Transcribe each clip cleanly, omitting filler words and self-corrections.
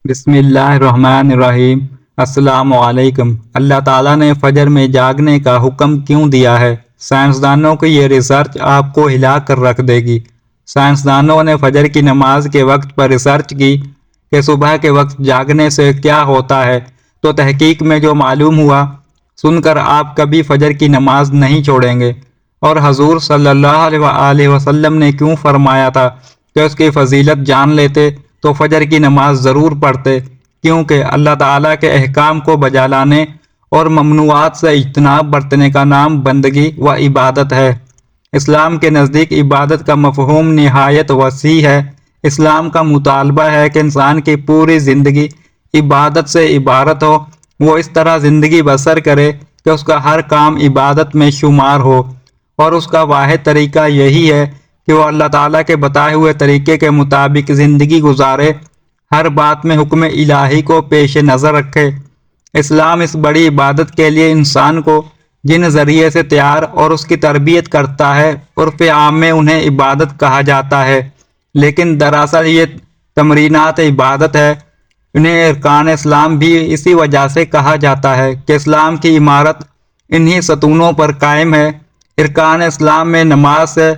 بسم اللہ الرحمن الرحیم۔ السلام علیکم۔ اللہ تعالیٰ نے فجر میں جاگنے کا حکم کیوں دیا ہے؟ سائنسدانوں کی یہ ریسرچ آپ کو ہلا کر رکھ دے گی۔ سائنسدانوں نے فجر کی نماز کے وقت پر ریسرچ کی کہ صبح کے وقت جاگنے سے کیا ہوتا ہے، تو تحقیق میں جو معلوم ہوا سن کر آپ کبھی فجر کی نماز نہیں چھوڑیں گے۔ اور حضور صلی اللہ علیہ وسلم نے کیوں فرمایا تھا کہ اس کی فضیلت جان لیتے تو فجر کی نماز ضرور پڑھتے، کیونکہ اللہ تعالیٰ کے احکام کو بجا لانے اور ممنوعات سے اجتناب برتنے کا نام بندگی و عبادت ہے۔ اسلام کے نزدیک عبادت کا مفہوم نہایت وسیع ہے۔ اسلام کا مطالبہ ہے کہ انسان کی پوری زندگی عبادت سے عبارت ہو، وہ اس طرح زندگی بسر کرے کہ اس کا ہر کام عبادت میں شمار ہو، اور اس کا واحد طریقہ یہی ہے کہ وہ اللہ تعالیٰ کے بتائے ہوئے طریقے کے مطابق زندگی گزارے، ہر بات میں حکم الہی کو پیش نظر رکھے۔ اسلام اس بڑی عبادت کے لیے انسان کو جن ذریعے سے تیار اور اس کی تربیت کرتا ہے، عرف عام میں انہیں عبادت کہا جاتا ہے، لیکن دراصل یہ تمرینات عبادت ہے۔ انہیں ارکان اسلام بھی اسی وجہ سے کہا جاتا ہے کہ اسلام کی عمارت انہی ستونوں پر قائم ہے۔ ارکان اسلام میں نماز سے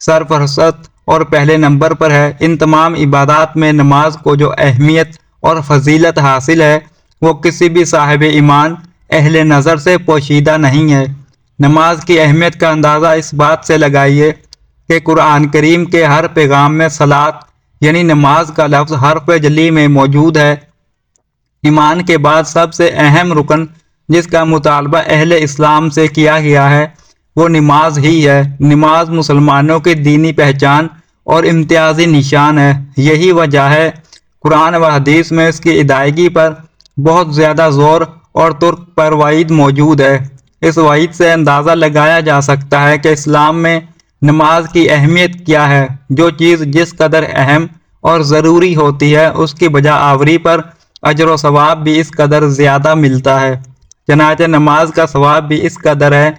سرفہرست اور پہلے نمبر پر ہے۔ ان تمام عبادات میں نماز کو جو اہمیت اور فضیلت حاصل ہے وہ کسی بھی صاحب ایمان اہل نظر سے پوشیدہ نہیں ہے۔ نماز کی اہمیت کا اندازہ اس بات سے لگائیے کہ قرآن کریم کے ہر پیغام میں صلاۃ یعنی نماز کا لفظ حرف جلی میں موجود ہے۔ ایمان کے بعد سب سے اہم رکن جس کا مطالبہ اہل اسلام سے کیا گیا ہے وہ نماز ہی ہے۔ نماز مسلمانوں کی دینی پہچان اور امتیازی نشان ہے۔ یہی وجہ ہے قرآن و حدیث میں اس کی ادائیگی پر بہت زیادہ زور اور ترک پر وعید موجود ہے۔ اس وعید سے اندازہ لگایا جا سکتا ہے کہ اسلام میں نماز کی اہمیت کیا ہے۔ جو چیز جس قدر اہم اور ضروری ہوتی ہے اس کی بجا آوری پر اجر و ثواب بھی اس قدر زیادہ ملتا ہے۔ چنانچہ نماز کا ثواب بھی اس قدر ہے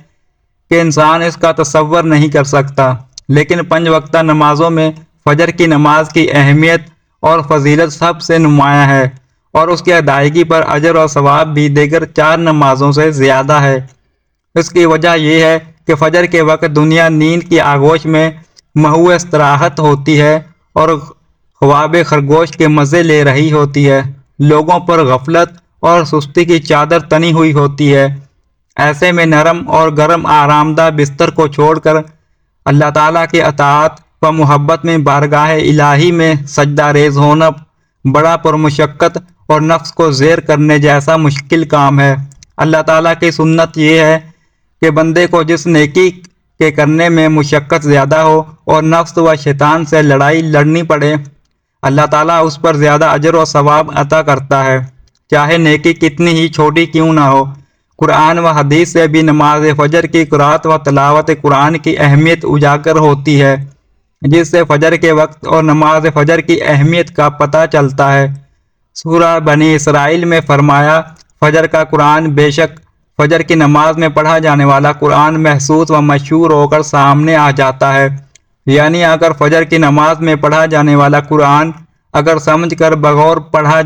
کہ انسان اس کا تصور نہیں کر سکتا۔ لیکن 5 وقتہ نمازوں میں فجر کی نماز کی اہمیت اور فضیلت سب سے نمایاں ہے، اور اس کی ادائیگی پر اجر و ثواب بھی دیگر 4 نمازوں سے زیادہ ہے۔ اس کی وجہ یہ ہے کہ فجر کے وقت دنیا نیند کی آغوش میں محو استراحت ہوتی ہے اور خواب خرگوش کے مزے لے رہی ہوتی ہے۔ لوگوں پر غفلت اور سستی کی چادر تنی ہوئی ہوتی ہے۔ ایسے میں نرم اور گرم آرام دہ بستر کو چھوڑ کر اللہ تعالیٰ کی اطاعت و محبت میں بارگاہ الہی میں سجدہ ریز ہونا بڑا پرمشقت اور نفس کو زیر کرنے جیسا مشکل کام ہے۔ اللہ تعالیٰ کی سنت یہ ہے کہ بندے کو جس نیکی کے کرنے میں مشقت زیادہ ہو اور نفس و شیطان سے لڑائی لڑنی پڑے، اللہ تعالیٰ اس پر زیادہ اجر و ثواب عطا کرتا ہے، چاہے نیکی کتنی ہی چھوٹی کیوں نہ ہو۔ قرآن و حدیث سے بھی نماز فجر کی قرات و تلاوت قرآن کی اہمیت اجاگر ہوتی ہے، جس سے فجر کے وقت اور نماز فجر کی اہمیت کا پتہ چلتا ہے۔ سورہ بنی اسرائیل میں فرمایا، فجر کا قرآن بے شک فجر کی نماز میں پڑھا جانے والا قرآن محسوس و مشہور ہو کر سامنے آ جاتا ہے۔ یعنی اگر فجر کی نماز میں پڑھا جانے والا قرآن اگر سمجھ کر بغور پڑھا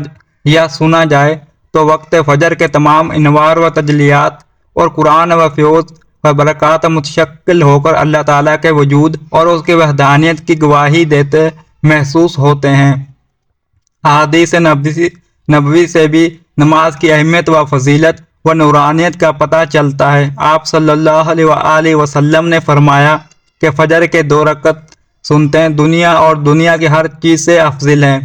یا سنا جائے تو وقت فجر کے تمام انوار و تجلیات اور قرآن و فیوز و برکات متشکل ہو کر اللہ تعالیٰ کے وجود اور اس کی وحدانیت کی گواہی دیتے محسوس ہوتے ہیں۔ احادیث نبوی سے بھی نماز کی اہمیت و فضیلت و نورانیت کا پتہ چلتا ہے۔ آپ صلی اللہ علیہ وسلم نے فرمایا کہ فجر کے 2 رکعت سنتیں دنیا اور دنیا کی ہر چیز سے افضل ہیں۔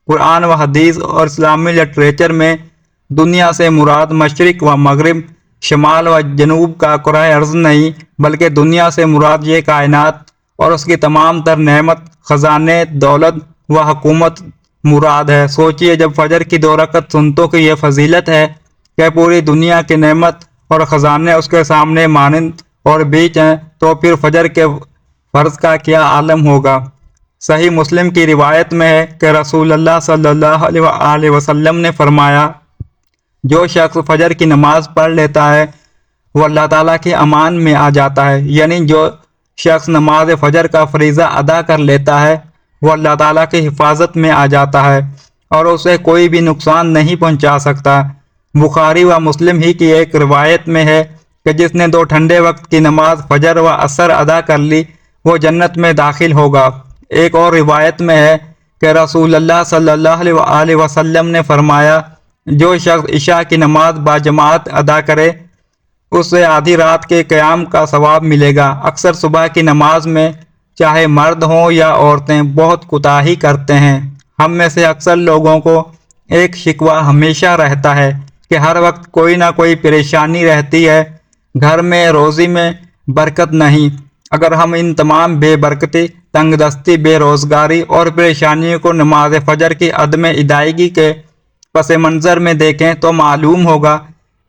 قرآن و حدیث اور اسلامی لٹریچر میں دنیا سے مراد مشرق و مغرب، شمال و جنوب کا کرۂ ارض نہیں، بلکہ دنیا سے مراد یہ کائنات اور اس کی تمام تر نعمت، خزانے، دولت و حکومت مراد ہے۔ سوچئے جب فجر کی 2 رکعت سنتوں کی یہ فضیلت ہے کہ پوری دنیا کی نعمت اور خزانے اس کے سامنے مانند اور بیچ ہیں، تو پھر فجر کے فرض کا کیا عالم ہوگا۔ صحیح مسلم کی روایت میں ہے کہ رسول اللہ صلی اللہ علیہ وسلم نے فرمایا، جو شخص فجر کی نماز پڑھ لیتا ہے وہ اللہ تعالیٰ کی امان میں آ جاتا ہے، یعنی جو شخص نماز فجر کا فریضہ ادا کر لیتا ہے وہ اللہ تعالیٰ کی حفاظت میں آ جاتا ہے۔ اور اسے کوئی بھی نقصان نہیں پہنچا سکتا۔ بخاری و مسلم ہی کی ایک روایت میں ہے کہ جس نے 2 ٹھنڈے وقت کی نماز فجر و عصر ادا کر لی وہ جنت میں داخل ہوگا۔ ایک اور روایت میں ہے کہ رسول اللہ صلی اللہ علیہ وسلم نے فرمایا، جو شخص عشاء کی نماز باجماعت ادا کرے اسے آدھی رات کے قیام کا ثواب ملے گا۔ اکثر صبح کی نماز میں چاہے مرد ہوں یا عورتیں بہت کوتاہی کرتے ہیں۔ ہم میں سے اکثر لوگوں کو ایک شکوہ ہمیشہ رہتا ہے کہ ہر وقت کوئی نہ کوئی پریشانی رہتی ہے، گھر میں روزی میں برکت نہیں۔ اگر ہم ان تمام بے برکتی، تنگ دستی، بے روزگاری اور پریشانیوں کو نماز فجر کی عدم ادائیگی کے پس منظر میں دیکھیں تو معلوم ہوگا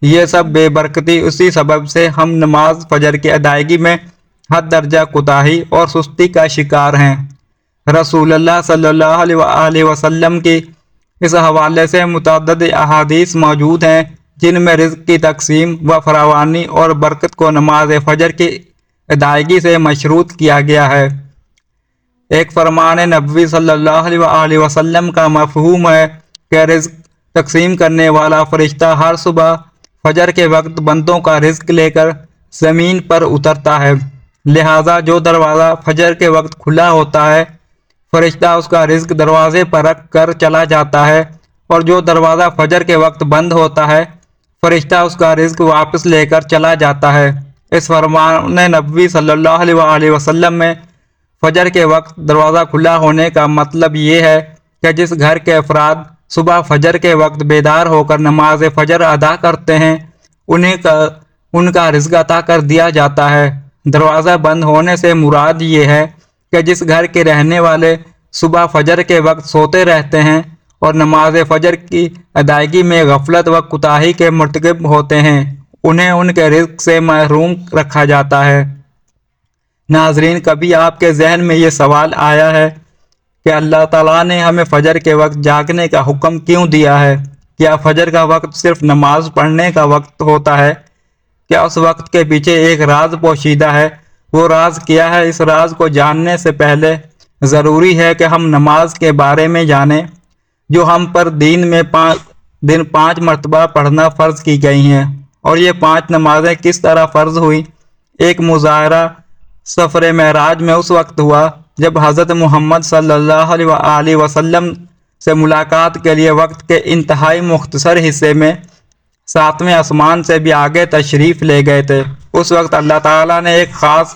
یہ سب بے برکتی اسی سبب سے ہم نماز فجر کی ادائیگی میں حد درجہ کوتاہی اور سستی کا شکار ہیں۔ رسول اللہ صلی اللہ علیہ وسلم کی اس حوالے سے متعدد احادیث موجود ہیں جن میں رزق کی تقسیم و فراوانی اور برکت کو نماز فجر کی ادائیگی سے مشروط کیا گیا ہے۔ ایک فرمان نبوی صلی اللہ علیہ وسلم کا مفہوم ہے کہ رزق تقسیم کرنے والا فرشتہ ہر صبح فجر کے وقت بندوں کا رزق لے کر زمین پر اترتا ہے، لہذا جو دروازہ فجر کے وقت کھلا ہوتا ہے فرشتہ اس کا رزق دروازے پر رکھ کر چلا جاتا ہے، اور جو دروازہ فجر کے وقت بند ہوتا ہے فرشتہ اس کا رزق واپس لے کر چلا جاتا ہے۔ اس فرمان نبوی صلی اللہ علیہ وسلم میں فجر کے وقت دروازہ کھلا ہونے کا مطلب یہ ہے کہ جس گھر کے افراد صبح فجر کے وقت بیدار ہو کر نماز فجر ادا کرتے ہیں ان کا رزق عطا کر دیا جاتا ہے۔ دروازہ بند ہونے سے مراد یہ ہے کہ جس گھر کے رہنے والے صبح فجر کے وقت سوتے رہتے ہیں اور نماز فجر کی ادائیگی میں غفلت و کوتاہی کے مرتکب ہوتے ہیں انہیں ان کے رزق سے محروم رکھا جاتا ہے۔ ناظرین، کبھی آپ کے ذہن میں یہ سوال آیا ہے کہ اللہ تعالیٰ نے ہمیں فجر کے وقت جاگنے کا حکم کیوں دیا ہے؟ کیا فجر کا وقت صرف نماز پڑھنے کا وقت ہوتا ہے؟ کیا اس وقت کے پیچھے ایک راز پوشیدہ ہے؟ وہ راز کیا ہے؟ اس راز کو جاننے سے پہلے ضروری ہے کہ ہم نماز کے بارے میں جانیں جو ہم پر دین میں 5 مرتبہ پڑھنا فرض کی گئی ہیں۔ اور یہ 5 نمازیں کس طرح فرض ہوئی؟ ایک مظاہرہ سفر معراج میں اس وقت ہوا جب حضرت محمد صلی اللہ علیہ وسلم سے ملاقات کے لیے وقت کے انتہائی مختصر حصے میں 7ویں آسمان سے بھی آگے تشریف لے گئے تھے۔ اس وقت اللہ تعالیٰ نے ایک خاص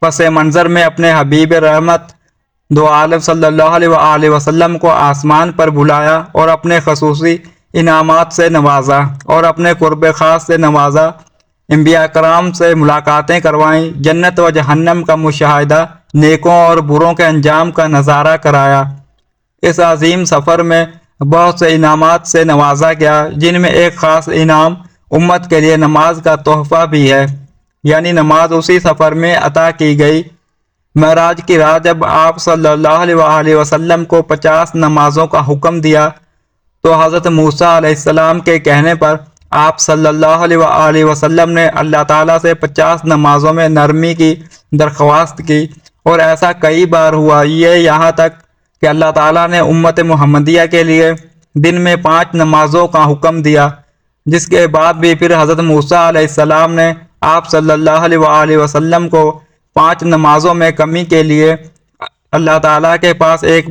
پس منظر میں اپنے حبیب رحمت دو عالم صلی اللہ علیہ وسلم کو آسمان پر بلایا اور اپنے خصوصی انعامات سے نوازا اور اپنے قرب خاص سے نوازا۔ انبیاء کرام سے ملاقاتیں کروائیں، جنت و جہنم کا مشاہدہ، نیکوں اور بروں کے انجام کا نظارہ کرایا۔ اس عظیم سفر میں بہت سے انعامات سے نوازا گیا جن میں ایک خاص انعام امت کے لیے نماز کا تحفہ بھی ہے، یعنی نماز اسی سفر میں عطا کی گئی۔ معراج کی رات جب آپ صلی اللہ علیہ وسلم کو 50 نمازوں کا حکم دیا تو حضرت موسیٰ علیہ السلام کے کہنے پر آپ صلی اللہ علیہ وسلم نے اللہ تعالیٰ سے 50 نمازوں میں نرمی کی درخواست کی، اور ایسا کئی بار ہوا، یہ یہاں تک کہ اللہ تعالیٰ نے امت محمدیہ کے لیے دن میں 5 نمازوں کا حکم دیا، جس کے بعد بھی پھر حضرت موسیٰ علیہ السلام نے آپ صلی اللہ علیہ وسلم کو 5 نمازوں میں کمی کے لیے اللہ تعالیٰ کے پاس ایک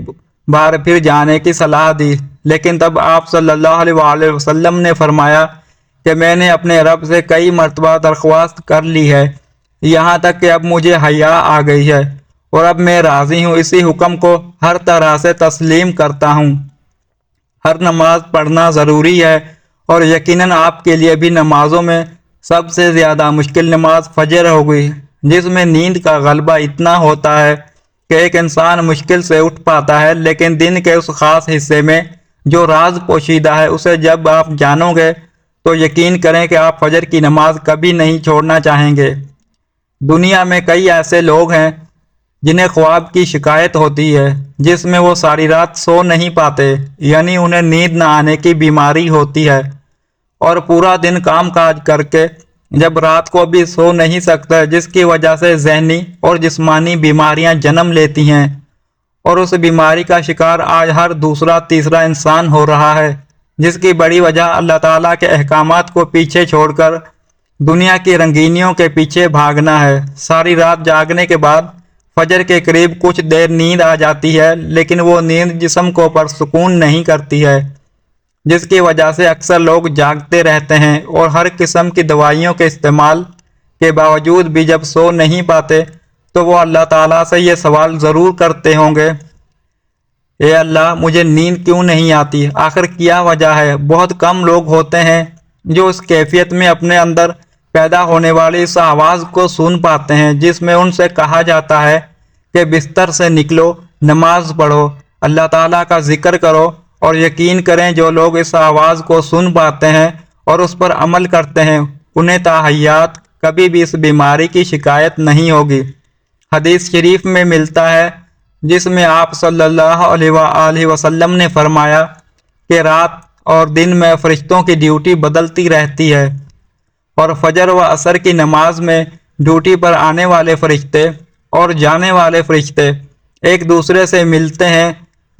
بار پھر جانے کی صلاح دی، لیکن تب آپ صلی اللہ علیہ وسلم نے فرمایا کہ میں نے اپنے رب سے کئی مرتبہ درخواست کر لی ہے، یہاں تک کہ اب مجھے حیا آ گئی ہے اور اب میں راضی ہوں، اسی حکم کو ہر طرح سے تسلیم کرتا ہوں۔ ہر نماز پڑھنا ضروری ہے، اور یقیناً آپ کے لیے بھی نمازوں میں سب سے زیادہ مشکل نماز فجر ہوگی، جس میں نیند کا غلبہ اتنا ہوتا ہے کہ ایک انسان مشکل سے اٹھ پاتا ہے، لیکن دن کے اس خاص حصے میں جو راز پوشیدہ ہے اسے جب آپ جانو گے تو یقین کریں کہ آپ فجر کی نماز کبھی نہیں چھوڑنا چاہیں گے۔ دنیا میں کئی ایسے لوگ ہیں جنہیں خواب کی شکایت ہوتی ہے جس میں وہ ساری رات سو نہیں پاتے، یعنی انہیں نیند نہ آنے کی بیماری ہوتی ہے، اور پورا دن کام کاج کر کے جب رات کو بھی سو نہیں سکتے، جس کی وجہ سے ذہنی اور جسمانی بیماریاں جنم لیتی ہیں، اور اس بیماری کا شکار آج ہر دوسرا تیسرا انسان ہو رہا ہے، جس کی بڑی وجہ اللہ تعالیٰ کے احکامات کو پیچھے چھوڑ کر دنیا کی رنگینیوں کے پیچھے بھاگنا ہے۔ ساری رات جاگنے کے بعد فجر کے قریب کچھ دیر نیند آ جاتی ہے، لیکن وہ نیند جسم کو پرسکون نہیں کرتی ہے، جس کی وجہ سے اکثر لوگ جاگتے رہتے ہیں اور ہر قسم کی دوائیوں کے استعمال کے باوجود بھی جب سو نہیں پاتے تو وہ اللہ تعالیٰ سے یہ سوال ضرور کرتے ہوں گے، اے اللہ مجھے نیند کیوں نہیں آتی؟ آخر کیا وجہ ہے؟ بہت کم لوگ ہوتے ہیں جو اس کیفیت میں اپنے اندر پیدا ہونے والی اس آواز کو سن پاتے ہیں جس میں ان سے کہا جاتا ہے کہ بستر سے نکلو، نماز پڑھو، اللہ تعالیٰ کا ذکر کرو، اور یقین کریں جو لوگ اس آواز کو سن پاتے ہیں اور اس پر عمل کرتے ہیں انہیں تا حیات کبھی بھی اس بیماری کی شکایت نہیں ہوگی۔ حدیث شریف میں ملتا ہے جس میں آپ صلی اللہ علیہ وآلہ وسلم نے فرمایا کہ رات اور دن میں فرشتوں کی ڈیوٹی بدلتی رہتی ہے، اور فجر و عصر کی نماز میں ڈیوٹی پر آنے والے فرشتے اور جانے والے فرشتے ایک دوسرے سے ملتے ہیں۔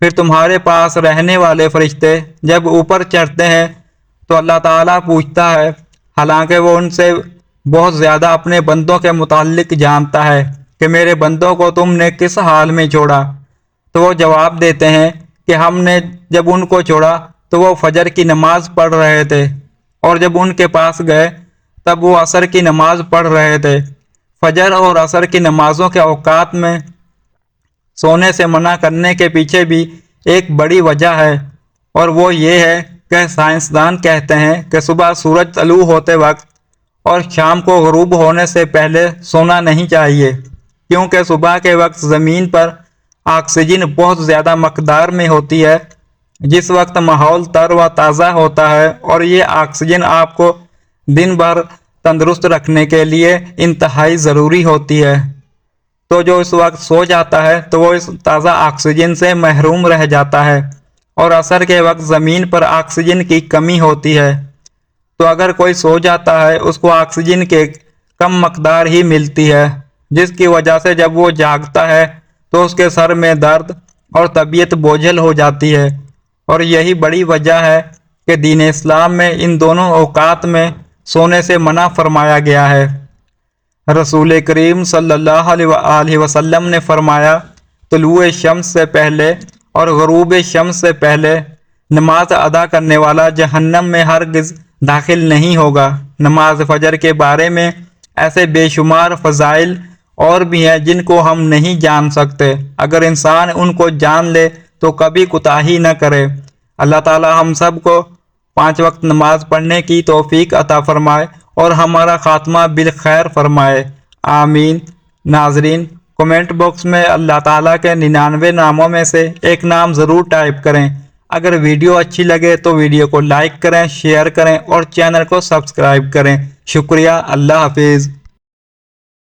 پھر تمہارے پاس رہنے والے فرشتے جب اوپر چڑھتے ہیں تو اللہ تعالیٰ پوچھتا ہے، حالانکہ وہ ان سے بہت زیادہ اپنے بندوں کے متعلق جانتا ہے، کہ میرے بندوں کو تم نے کس حال میں چھوڑا؟ تو وہ جواب دیتے ہیں کہ ہم نے جب ان کو چھوڑا تو وہ فجر کی نماز پڑھ رہے تھے، اور جب ان کے پاس گئے تب وہ عصر کی نماز پڑھ رہے تھے۔ فجر اور عصر کی نمازوں کے اوقات میں سونے سے منع کرنے کے پیچھے بھی ایک بڑی وجہ ہے، اور وہ یہ ہے کہ سائنسدان کہتے ہیں کہ صبح سورج طلوع ہوتے وقت اور شام کو غروب ہونے سے پہلے سونا نہیں چاہیے، کیونکہ صبح کے وقت زمین پر آکسیجن بہت زیادہ مقدار میں ہوتی ہے، جس وقت ماحول تر و تازہ ہوتا ہے، اور یہ آکسیجن آپ کو دن بھر تندرست رکھنے کے لیے انتہائی ضروری ہوتی ہے۔ تو جو اس وقت سو جاتا ہے تو وہ اس تازہ آکسیجن سے محروم رہ جاتا ہے، اور عصر کے وقت زمین پر آکسیجن کی کمی ہوتی ہے، تو اگر کوئی سو جاتا ہے اس کو آکسیجن کے کم مقدار ہی ملتی ہے، جس کی وجہ سے جب وہ جاگتا ہے تو اس کے سر میں درد اور طبیعت بوجھل ہو جاتی ہے۔ اور یہی بڑی وجہ ہے کہ دین اسلام میں ان دونوں اوقات میں سونے سے منع فرمایا گیا ہے۔ رسول کریم صلی اللہ علیہ وآلہ وسلم نے فرمایا، طلوع شمس سے پہلے اور غروب شمس سے پہلے نماز ادا کرنے والا جہنم میں ہرگز داخل نہیں ہوگا۔ نماز فجر کے بارے میں ایسے بے شمار فضائل اور بھی ہیں جن کو ہم نہیں جان سکتے، اگر انسان ان کو جان لے تو کبھی کوتاہی نہ کرے۔ اللہ تعالی ہم سب کو 5 وقت نماز پڑھنے کی توفیق عطا فرمائے اور ہمارا خاتمہ بالخیر فرمائے، آمین۔ ناظرین، کومنٹ باکس میں اللہ تعالیٰ کے 99 ناموں میں سے ایک نام ضرور ٹائپ کریں۔ اگر ویڈیو اچھی لگے تو ویڈیو کو لائک کریں، شیئر کریں اور چینل کو سبسکرائب کریں۔ شکریہ، اللہ حافظ۔